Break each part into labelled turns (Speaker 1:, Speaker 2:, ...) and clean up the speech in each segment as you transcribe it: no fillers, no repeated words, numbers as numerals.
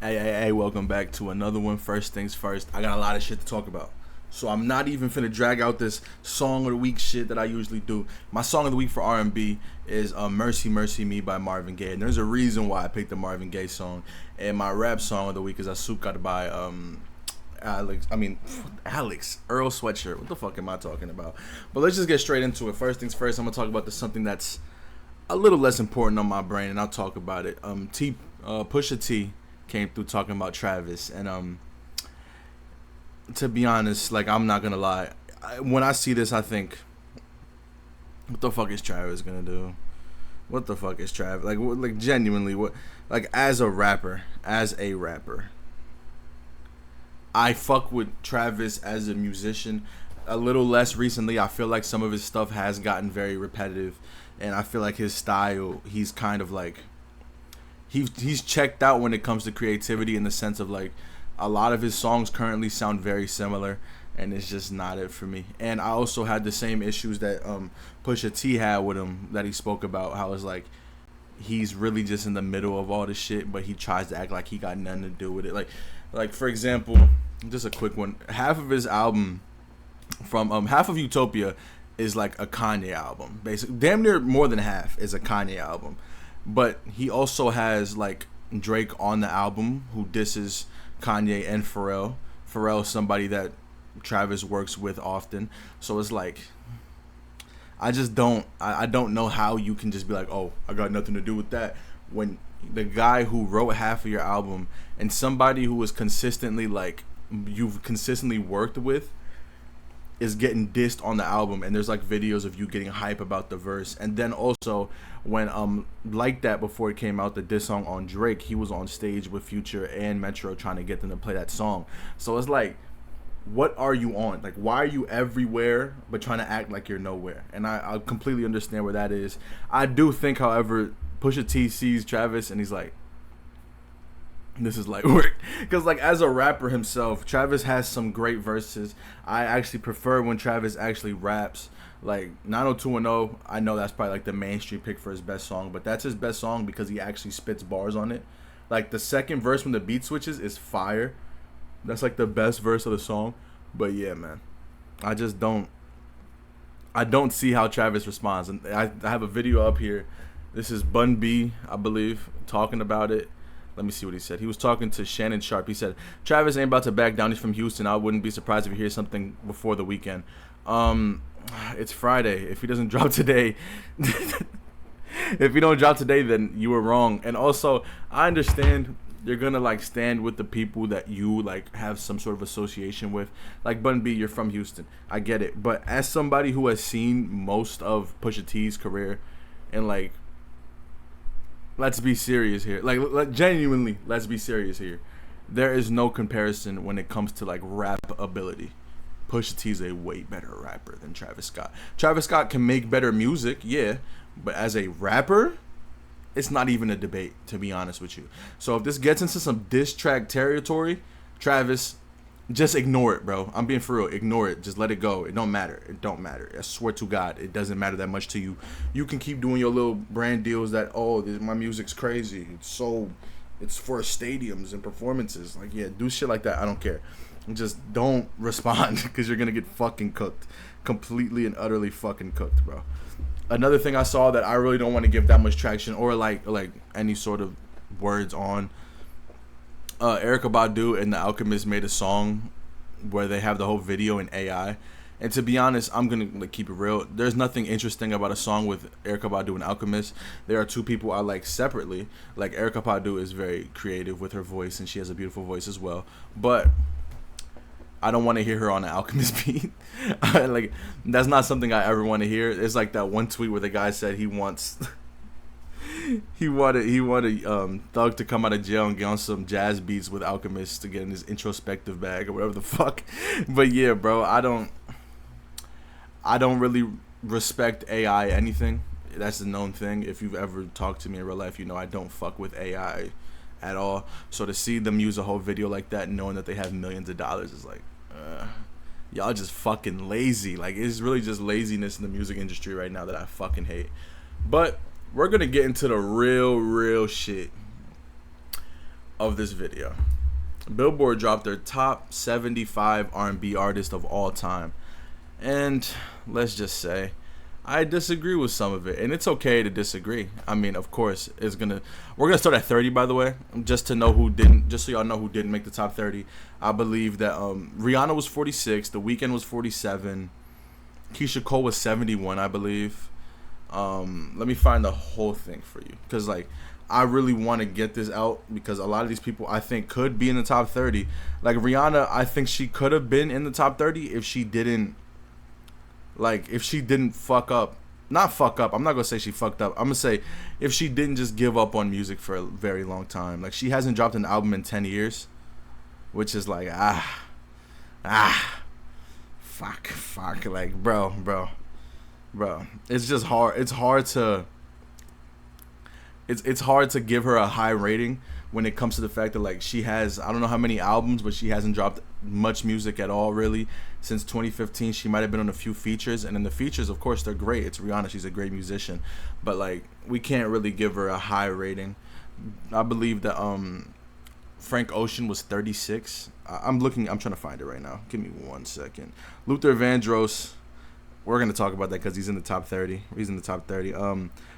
Speaker 1: Hey, welcome back to another one. First things first, I got a lot of shit to talk about. So I'm not even finna drag out this song of the week shit that I usually do. My song of the week for R&B is Mercy Mercy Me by Marvin Gaye. And there's a reason why I picked the Marvin Gaye song. And my rap song of the week is Asuka by Alex Earl Sweatshirt. What the fuck am I talking about? But let's just get straight into it. First things first, I'm gonna talk about something that's a little less important on my brain, and I'll talk about it. Pusha T came through talking about Travis, and to be honest, like, I'm not gonna lie, when I see this, I think, what the fuck is Travis gonna do? What the fuck is Travis like genuinely? What, like, as a rapper, I fuck with Travis as a musician. A little less recently. I feel like some of his stuff has gotten very repetitive, and I feel like his style, he's kind of like, he's checked out when it comes to creativity, in the sense of, like, a lot of his songs currently sound very similar, and it's just not it for me. And I also had the same issues that Pusha T had with him, that he spoke about, how it's like he's really just in the middle of all this shit, but he tries to act like he got nothing to do with it. Like for example, just a quick one. Half of his album, from half of Utopia, is like a Kanye album. Basically, damn near more than half is a Kanye album. But he also has, like, Drake on the album, who disses Kanye and Pharrell. Pharrell is somebody that Travis works with often. So it's like, I don't know how you can just be like, oh, I got nothing to do with that, when the guy who wrote half of your album, and somebody who was consistently, like, you've consistently worked with, is getting dissed on the album, and there's like videos of you getting hype about the verse. And then also, when Like That, before it came out, the diss song on Drake, he was on stage with Future and Metro trying to get them to play that song. So it's like, what are you on? Like, why are you everywhere but trying to act like you're nowhere? And I completely understand where that is. I do think, however, Pusha T sees Travis and he's like, this is like work. Because, like, as a rapper himself, Travis has some great verses. I actually prefer when Travis actually raps. Like 90210, I know that's probably like the mainstream pick for his best song, but that's his best song because he actually spits bars on it. Like, the second verse when the beat switches is fire. That's like the best verse of the song. But yeah, man, I don't see how Travis responds. And I have a video up here. This is Bun B, I believe, talking about it. Let me see what he said. He was talking to Shannon Sharp. He said, Travis ain't about to back down. He's from Houston. I wouldn't be surprised if you hear something before the weekend. It's Friday. If he doesn't drop today, if you don't drop today, then you were wrong. And also, I understand you're gonna, like, stand with the people that you, like, have some sort of association with. Like Bun B, you're from Houston. I get it. But as somebody who has seen most of Pusha T's career, and, like, let's be serious here. Like, genuinely, let's be serious here. There is no comparison when it comes to, like, rap ability. Pusha T's a way better rapper than Travis Scott. Travis Scott can make better music, yeah, but as a rapper, it's not even a debate, to be honest with you. So if this gets into some diss track territory, Travis, just ignore it, bro. I'm being for real. Ignore it. Just let it go. It don't matter. It don't matter. I swear to God, it doesn't matter that much to you. You can keep doing your little brand deals that, oh, my music's crazy. It's for stadiums and performances. Like, yeah, do shit like that. I don't care. Just don't respond, because you're going to get fucking cooked. Completely and utterly fucking cooked, bro. Another thing I saw that I really don't want to give that much traction or like any sort of words on, Erykah Badu and The Alchemist made a song where they have the whole video in AI. And to be honest, I'm going to, like, keep it real. There's nothing interesting about a song with Erykah Badu and Alchemist. There are two people I like separately. Like, Erykah Badu is very creative with her voice, and she has a beautiful voice as well. But I don't want to hear her on an Alchemist beat. Like, that's not something I ever want to hear. It's like that one tweet where the guy said he wanted Thug to come out of jail and get on some jazz beats with Alchemist to get in his introspective bag or whatever the fuck. But yeah, bro, I don't really respect AI anything. That's a known thing. If you've ever talked to me in real life, you know I don't fuck with AI at all. So to see them use a whole video like that, knowing that they have millions of dollars, is like, y'all just fucking lazy. Like, it's really just laziness in the music industry right now that I fucking hate. But we're gonna get into the real shit. of this video. Billboard dropped their top 75 R&B artists of all time. And let's just say, I disagree with some of it, and it's okay to disagree. I mean, of course, we're gonna start at 30, by the way, just to know who didn't, just so y'all know who didn't make the top 30. I believe that Rihanna was 46, The Weeknd was 47, Keisha Cole was 71, I believe. Let me find the whole thing for you, because like I really want to get this out, because a lot of these people I think could be in the top 30. Like Rihanna, I think she could have been in the top 30 if she didn't. Like, if she didn't fuck up. Not fuck up. I'm not going to say she fucked up. I'm going to say if she didn't just give up on music for a very long time. Like, she hasn't dropped an album in 10 years. Which is like, fuck. Like, bro. It's just hard. It's hard to give her a high rating when it comes to the fact that, like, she has, I don't know how many albums, but she hasn't dropped much music at all, really, since 2015. She might have been on a few features, and in the features, of course, they're great. It's Rihanna. She's a great musician. But, like, we can't really give her a high rating. I believe that Frank Ocean was 36. I'm trying to find it right now. Give me 1 second. Luther Vandross, we're going to talk about that because he's in the top 30. He's in the top 30.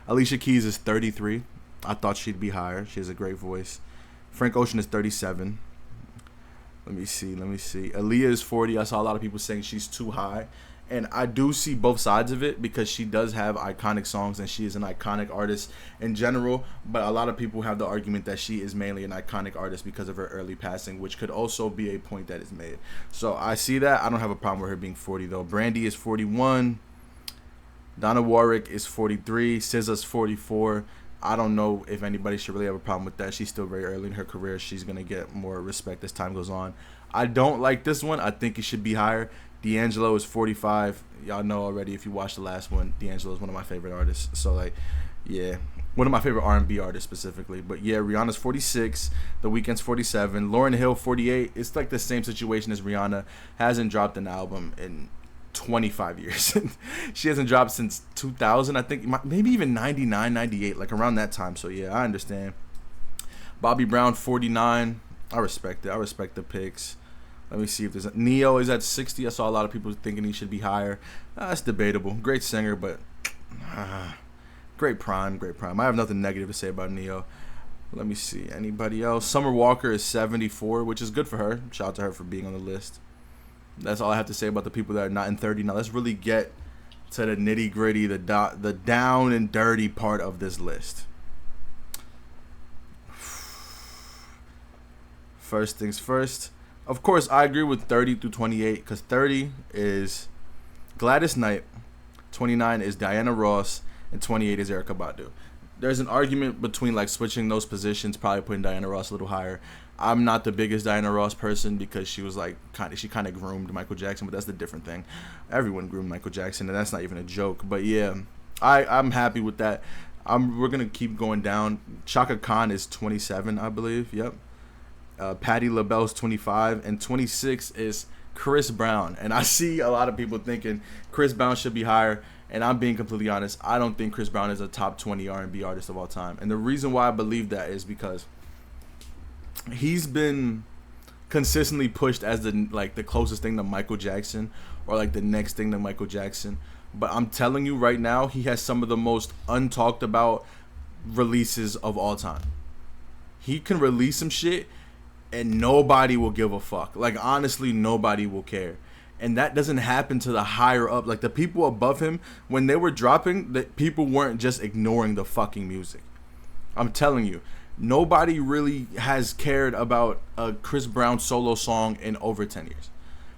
Speaker 1: Alicia Keys is 33. I thought she'd be higher. She has a great voice. Frank Ocean is 37. Let me see. Aaliyah is 40. I saw a lot of people saying she's too high. And I do see both sides of it, because she does have iconic songs and she is an iconic artist in general. But a lot of people have the argument that she is mainly an iconic artist because of her early passing, which could also be a point that is made. So I see that. I don't have a problem with her being 40, though. Brandy is 41. Donna Warwick is 43. SZA's 44. I don't know if anybody should really have a problem with that. She's still very early in her career. She's going to get more respect as time goes on. I don't like this one. I think it should be higher. D'Angelo is 45. Y'all know already if you watched the last one. D'Angelo is one of my favorite artists. So, like, yeah. One of my favorite R&B artists specifically. But, yeah, Rihanna's 46. The Weeknd's 47. Lauryn Hill, 48. It's like the same situation as Rihanna. Hasn't dropped an album in 25 years. She hasn't dropped since 2000, I think, maybe even 99, 98, like around that time. So yeah, I understand. Bobby Brown, 49. I respect it. I respect the picks. Let me see if there's Neo is at 60. I saw a lot of people thinking he should be higher. That's debatable. Great singer, but great prime. I have nothing negative to say about Neo. Let me see. Anybody else? Summer Walker is 74, which is good for her. Shout out to her for being on the list. That's all I have to say about the people that are not in 30. Now let's really get to the nitty gritty, the down and dirty part of this list. First things first. Of course, I agree with 30 through 28, because 30 is Gladys Knight, 29 is Diana Ross, and 28 is Erykah Badu. There's an argument between like switching those positions, probably putting Diana Ross a little higher. I'm not the biggest Diana Ross person, because she was like she kind of groomed Michael Jackson, but that's the different thing. Everyone groomed Michael Jackson, and that's not even a joke. But yeah, I'm happy with that. We're gonna keep going down. Chaka Khan is 27, I believe. Yep. Patti LaBelle's 25, and 26 is Chris Brown. And I see a lot of people thinking Chris Brown should be higher. And I'm being completely honest. I don't think Chris Brown is a top 20 R&B artist of all time. And the reason why I believe that is because he's been consistently pushed as the closest thing to Michael Jackson, or like the next thing to Michael Jackson. But I'm telling you right now, he has some of the most untalked about releases of all time. He can release some shit and nobody will give a fuck. Like, honestly, nobody will care. And that doesn't happen to the higher up. Like, the people above him, when they were dropping, the people weren't just ignoring the fucking music. I'm telling you, nobody really has cared about a Chris Brown solo song in over 10 years.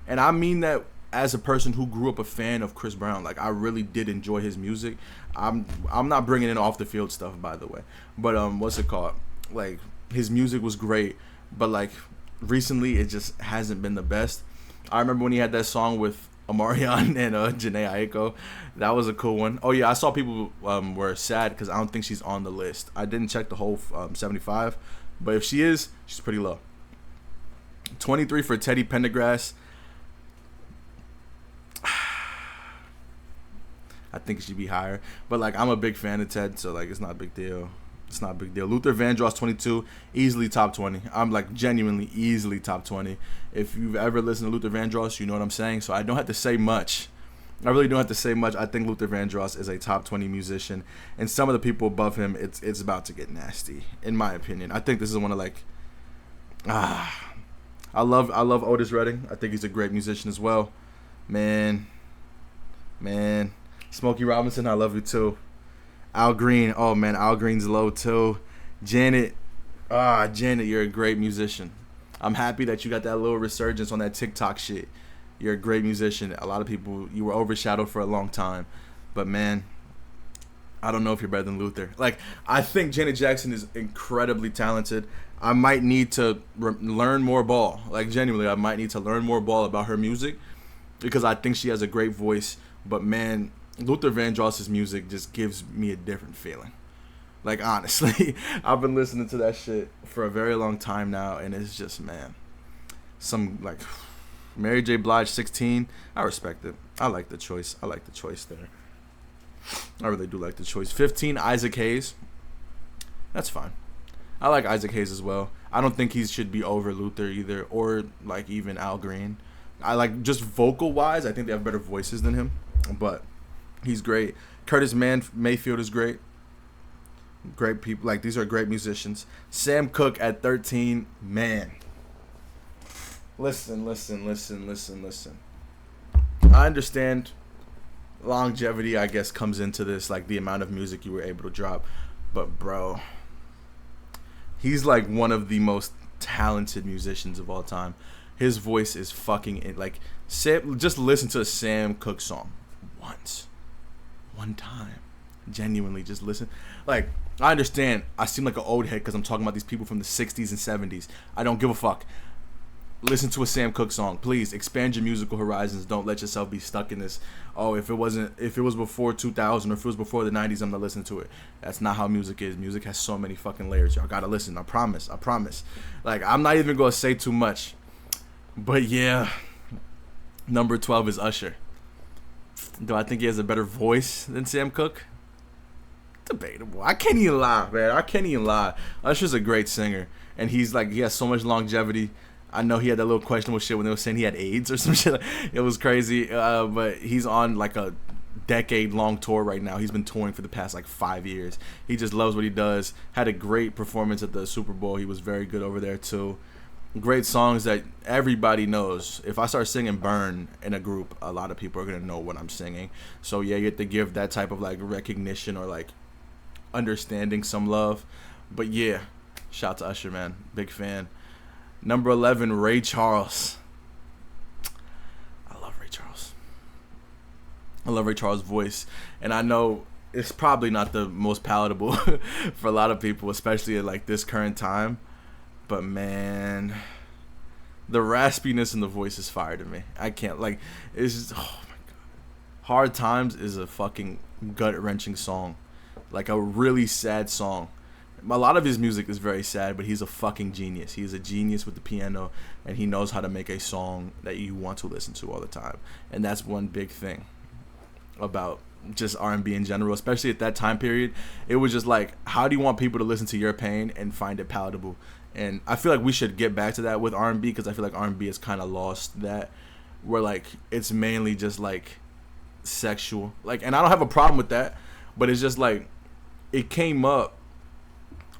Speaker 1: And I mean that as a person who grew up a fan of Chris Brown. Like, I really did enjoy his music. I'm not bringing in off the field stuff, by the way. But what's it called? Like, his music was great, but like recently it just hasn't been the best. I remember when he had that song with Omarion and Jhené Aiko. That was a cool one. Oh yeah, I saw people were sad because I don't think she's on the list. I didn't check the whole 75, but if she is, she's pretty low. 23 for Teddy Pendergrass. I think it should be higher, but like I'm a big fan of Ted, so like it's not a big deal. It's not a big deal. Luther Vandross 22, easily top 20. I'm like genuinely easily top 20. If you've ever listened to Luther Vandross, you know what I'm saying. So I don't have to say much. I really don't have to say much. I think Luther Vandross is a top 20 musician, and some of the people above him, it's about to get nasty, in my opinion. I think this is one of like, I love Otis Redding. I think he's a great musician as well. Man, Smokey Robinson, I love you too. Al Green, oh man, Al Green's low too. Janet, Janet, you're a great musician. I'm happy that you got that little resurgence on that TikTok shit. You're a great musician. A lot of people, you were overshadowed for a long time, but man, I don't know if you're better than Luther. Like, I think Janet Jackson is incredibly talented. I might need to learn more ball. Like, genuinely, I might need to learn more ball about her music because I think she has a great voice. But man, Luther Vandross's music just gives me a different feeling. Like, honestly, I've been listening to that shit for a very long time now, and it's just, man, some like Mary J. Blige 16. I respect it. I like the choice. I like the choice there. I really do like the choice. 15, Isaac Hayes. That's fine. I like Isaac Hayes as well. I don't think he should be over Luther either, or like even Al Green. I like just vocal wise, I think they have better voices than him, but he's great. Curtis Mayfield is great. Great people. Like, these are great musicians. Sam Cooke at 13, man. Listen. I understand longevity, I guess, comes into this, like the amount of music you were able to drop. But bro, he's like one of the most talented musicians of all time. His voice is fucking like just listen to a Sam Cooke song one time. Genuinely, just listen. Like, I understand I seem like an old head because I'm talking about these people from the 60s and 70s. I don't give a fuck. Listen to a Sam Cooke song, please. Expand your musical horizons. Don't let yourself be stuck in this. Oh, if it was before 2000 or if it was before the 90s, I'm not listening to it. That's not how music is. Music has so many fucking layers. Y'all gotta listen. I promise. Like, I'm not even gonna say too much, but yeah, number 12 is Usher. Do I think he has a better voice than Sam Cooke? Debatable. I can't even lie, man. Usher's a great singer, and he has so much longevity. I know he had that little questionable shit when they were saying he had AIDS or some shit. It was crazy, but he's on like a decade-long tour right now. He's been touring for the past like 5 years. He just loves what he does. Had a great performance at the Super Bowl. He was very good over there too. Great songs that everybody knows. If I start singing Burn in a group, a lot of people are going to know what I'm singing. So yeah, you have to give that type of like recognition or like understanding some love. But yeah, shout out to Usher, man. Big fan. Number 11, Ray Charles. I love Ray Charles' voice. And I know it's probably not the most palatable for a lot of people, especially at like this current time. But man, the raspiness in the voice is fire to me. I can't, like, it's just, oh my god. Hard Times is a fucking gut-wrenching song. Like, a really sad song. A lot of his music is very sad, but he's a fucking genius. He's a genius with the piano, and he knows how to make a song that you want to listen to all the time. And that's one big thing about just R&B in general, especially at that time period. It was just like, how do you want people to listen to your pain and find it palatable? And I feel like we should get back to that with R&B, because I feel like R&B has kind of lost that, where like it's mainly just like sexual. Like, and I don't have a problem with that, but it's just like it came up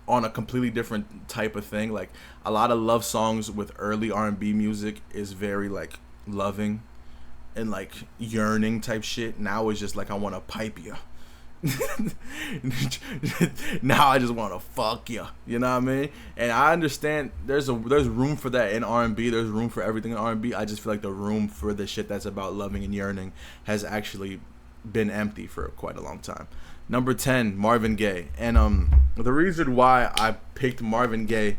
Speaker 1: on a completely different type of thing. Like, a lot of love songs with early R&B music is very like loving and like yearning type shit. Now it's just like, I want to pipe you. Now I just want to fuck you. You know what I mean? And I understand there's room for that in R&B. There's room for everything in R&B. I just feel like the room for the shit that's about loving and yearning has actually been empty for quite a long time. Number 10, Marvin Gaye. And the reason why I picked Marvin Gaye,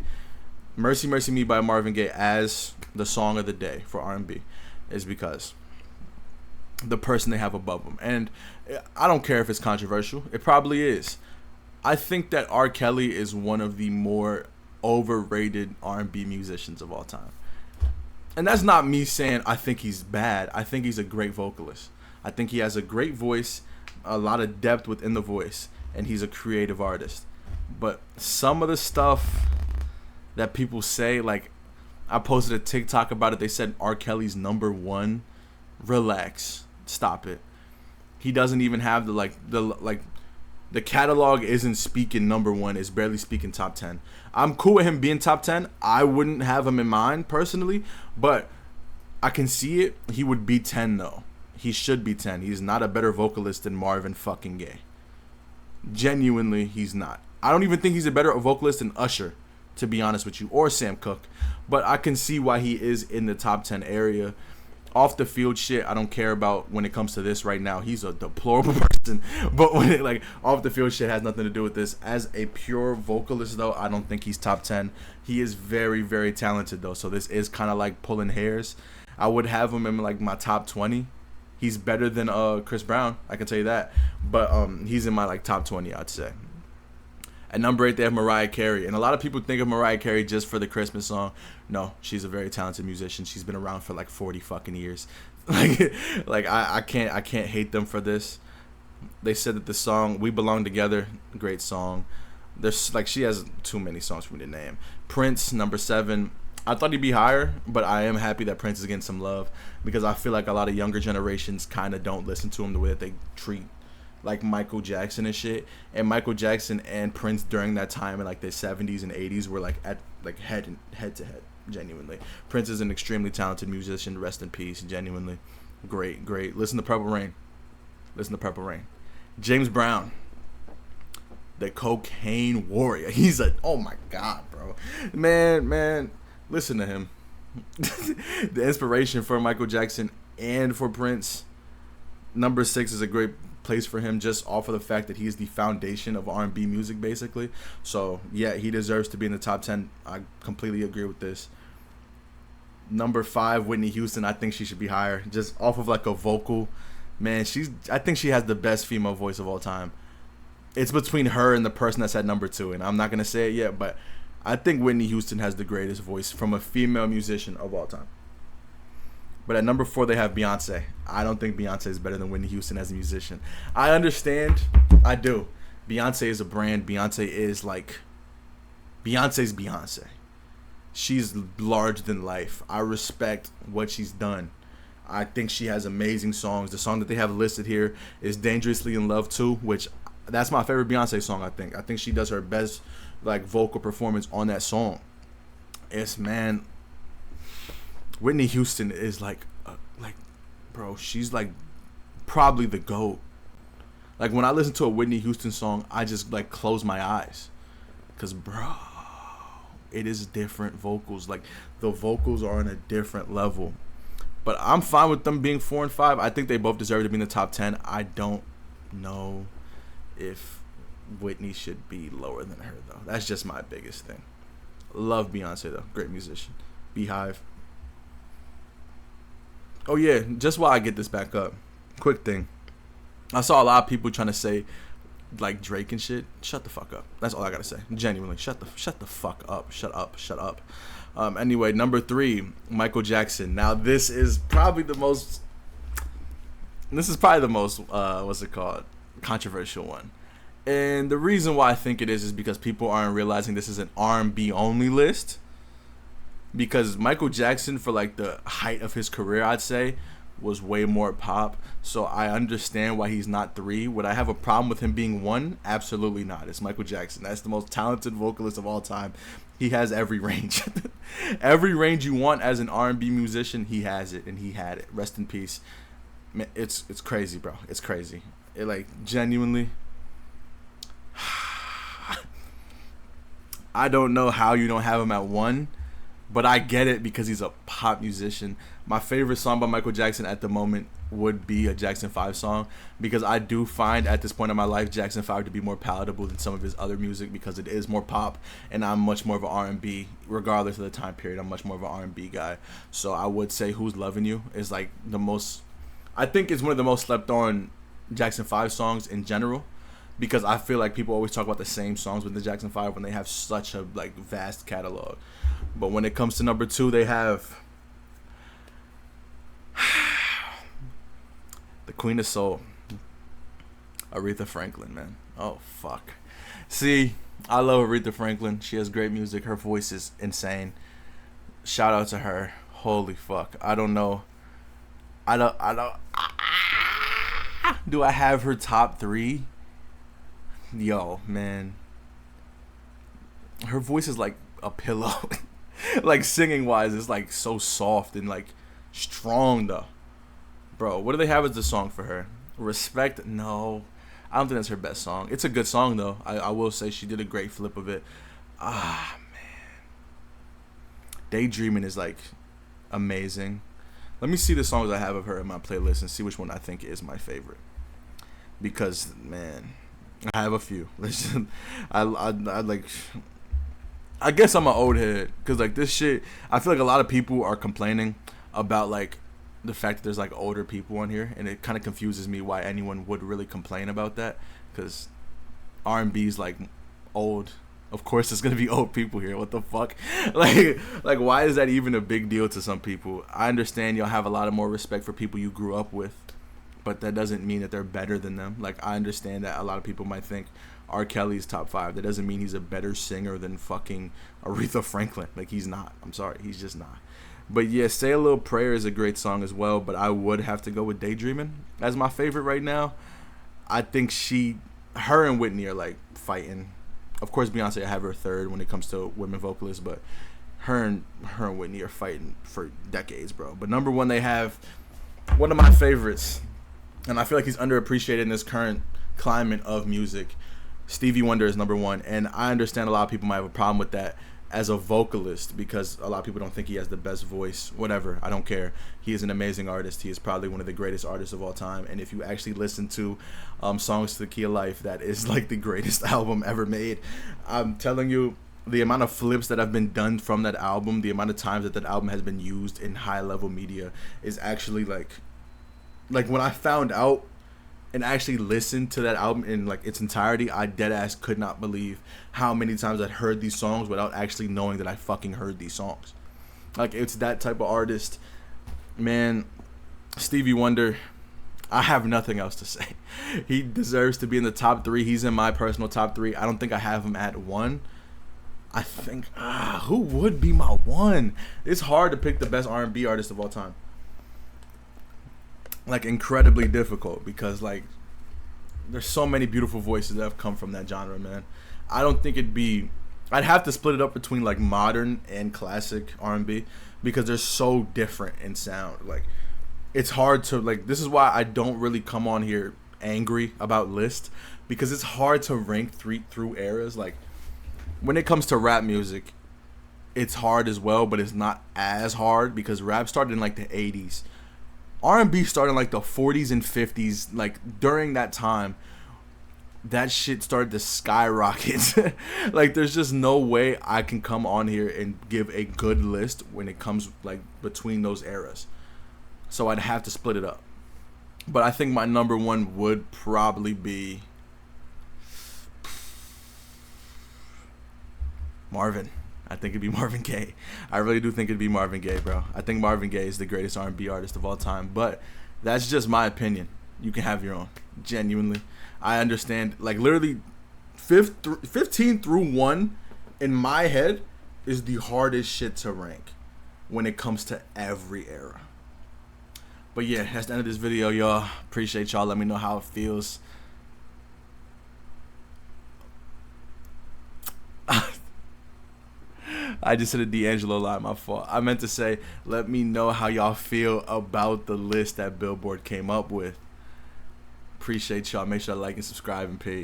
Speaker 1: Mercy Mercy Me by Marvin Gaye, as the song of the day for R&B is because the person they have above them. And I don't care if it's controversial. It probably is. I think that R. Kelly is one of the more overrated R&B musicians of all time. And that's not me saying I think he's bad. I think he's a great vocalist. I think he has a great voice, a lot of depth within the voice, and he's a creative artist. But some of the stuff that people say, like, I posted a TikTok about it. They said R. Kelly's number one. Relax, stop it. He doesn't even have the catalog isn't speaking number one. It's barely speaking top 10. I'm cool with him being top 10. I wouldn't have him in mind personally, but I can see it. He would be 10 though. He should be 10. He's not a better vocalist than Marvin fucking Gaye. Genuinely, he's not. I don't even think he's a better vocalist than Usher, to be honest with you, or Sam Cooke. But I can see why he is in the top 10 area. Off the field shit, I don't care about when it comes to this right now. He's a deplorable person. But when it, like, off the field shit has nothing to do with this. As a pure vocalist though, I don't think he's top 10. He is very, very talented though. So this is kind of like pulling hairs. I would have him in like my top 20. He's better than Chris Brown, I can tell you that. But he's in my like top 20, I'd say. At number 8, they have Mariah Carey. And a lot of people think of Mariah Carey just for the Christmas song. No, she's a very talented musician. She's been around for like 40 fucking years. I can't hate them for this. They said that the song We Belong Together, great song. There's like, she has too many songs for me to name. Prince, number 7. I thought he'd be higher, but I am happy that Prince is getting some love because I feel like a lot of younger generations kind of don't listen to him the way that they treat like Michael Jackson and shit. And Michael Jackson and Prince during that time in like the 70s and 80s were like at like head to head. Genuinely, Prince is an extremely talented musician. Rest in peace. Genuinely, great. Listen to Purple Rain. James Brown, the cocaine warrior. He's a, oh my god, bro, man. Listen to him. The inspiration for Michael Jackson and for Prince. Number 6 is a great place for him just off of the fact that he's the foundation of R&B music basically. So yeah, he deserves to be in the top 10. I completely agree with this. Number 5, Whitney Houston. I think she should be higher just off of like a vocal. Man, I think she has the best female voice of all time. It's between her and the person that's at number 2, and I'm not gonna say it yet, but I think Whitney Houston has the greatest voice from a female musician of all time. But at number 4, they have Beyonce. I don't think Beyonce is better than Whitney Houston as a musician. I understand. I do. Beyonce is a brand. Beyonce's Beyonce. She's larger than life. I respect what she's done. I think she has amazing songs. The song that they have listed here is Dangerously in Love 2, which that's my favorite Beyonce song, I think. I think she does her best like vocal performance on that song. Man, Whitney Houston is bro, she's like probably the GOAT. Like when I listen to a Whitney Houston song, I just like close my eyes. Cause bro, it is different vocals. Like the vocals are on a different level. But I'm fine with them being 4 and 5. I think they both deserve to be in the top 10. I don't know if Whitney should be lower than her though. That's just my biggest thing. Love Beyonce though. Great musician. Beehive. Oh yeah, just while I get this back up, quick thing. I saw a lot of people trying to say like Drake and shit. Shut the fuck up. That's all I gotta say. Genuinely, shut the fuck up. Shut up. Anyway, number 3, Michael Jackson. Now this is probably the most what's it called, controversial one. And the reason why I think it is because people aren't realizing this is an R&B only list. Because Michael Jackson, for like the height of his career, I'd say, was way more pop. So I understand why he's not 3. Would I have a problem with him being 1? Absolutely not. It's Michael Jackson. That's the most talented vocalist of all time. He has every range. Every range you want as an R&B musician, he has it, and he had it. Rest in peace. Man, it's crazy, bro. It's crazy. It like genuinely. I don't know how you don't have him at 1. But I get it because he's a pop musician. My favorite song by Michael Jackson at the moment would be a Jackson 5 song, because I do find at this point in my life Jackson 5 to be more palatable than some of his other music because it is more pop, and I'm much more of an R&B, regardless of the time period. I'm much more of an R&B guy. So I would say Who's Loving You is like the most, I think it's one of the most slept on Jackson 5 songs in general, because I feel like people always talk about the same songs with the Jackson 5 when they have such a like vast catalog. But when it comes to number 2, they have the Queen of Soul, Aretha Franklin, man. Oh, fuck. See, I love Aretha Franklin. She has great music. Her voice is insane. Shout out to her. Holy fuck. I don't know. I don't. Do I have her top three? Yo, man. Her voice is like a pillow. Like singing wise, it's like so soft and like strong though. Bro, what do they have as the song for her? Respect? No. I don't think that's her best song. It's a good song though. I will say she did a great flip of it. Ah, Daydreaming is like amazing. Let me see the songs I have of her in my playlist and see which one I think is my favorite. Because man, I have a few. Listen, I like. I guess I'm an old head because like this shit. I feel like a lot of people are complaining about like the fact that there's like older people on here, and it kind of confuses me why anyone would really complain about that. Because R&B is like old. Of course, there's gonna be old people here. What the fuck? Like, why is that even a big deal to some people? I understand y'all have a lot of more respect for people you grew up with, but that doesn't mean that they're better than them. Like, I understand that a lot of people might think R. Kelly's top 5. That doesn't mean he's a better singer than fucking Aretha Franklin. Like, he's not. I'm sorry, he's just not. But yeah, Say a Little Prayer is a great song as well, but I would have to go with Daydreaming as my favorite right now. I think her and Whitney are like fighting. Of course, Beyonce, I have her third when it comes to women vocalists, but her and Whitney are fighting for decades, bro. But number one, they have one of my favorites, and I feel like he's underappreciated in this current climate of music. Stevie Wonder is number one, and I understand a lot of people might have a problem with that as a vocalist because a lot of people don't think he has the best voice. Whatever, I don't care. He is an amazing artist. He is probably one of the greatest artists of all time, and if you actually listen to Songs to the Key of Life, that is like the greatest album ever made. I'm telling you, the amount of flips that have been done from that album, the amount of times that album has been used in high level media is actually like when I found out and actually listened to that album in like its entirety, I dead ass could not believe how many times I'd heard these songs without actually knowing that I fucking heard these songs. Like, it's that type of artist, man. Stevie Wonder, I have nothing else to say. He deserves to be in the top 3. He's in my personal top 3. I don't think I have him at 1. I think who would be my 1? It's hard to pick the best R&B artist of all time. Like, incredibly difficult because like there's so many beautiful voices that have come from that genre, man. I don't think I'd have to split it up between like modern and classic R&B because they're so different in sound. Like, it's hard to like, this is why I don't really come on here angry about lists, because it's hard to rank through eras. Like, when it comes to rap music, it's hard as well, but it's not as hard because rap started in like the 80s. R&B started in like the 40s and 50s. Like, during that time, that shit started to skyrocket. Like, there's just no way I can come on here and give a good list when it comes like between those eras. So I'd have to split it up. But I think my number 1 would probably be Marvin. I think it'd be Marvin Gaye. I really do think it'd be Marvin Gaye, bro. I think Marvin Gaye is the greatest R&B artist of all time. But that's just my opinion. You can have your own. Genuinely. I understand. Like, literally, 15 through 1 in my head is the hardest shit to rank when it comes to every era. But yeah, that's the end of this video, y'all. Appreciate y'all. Let me know how it feels. I just said a D'Angelo line, my fault. I meant to say, let me know how y'all feel about the list that Billboard came up with. Appreciate y'all. Make sure to like and subscribe and peace.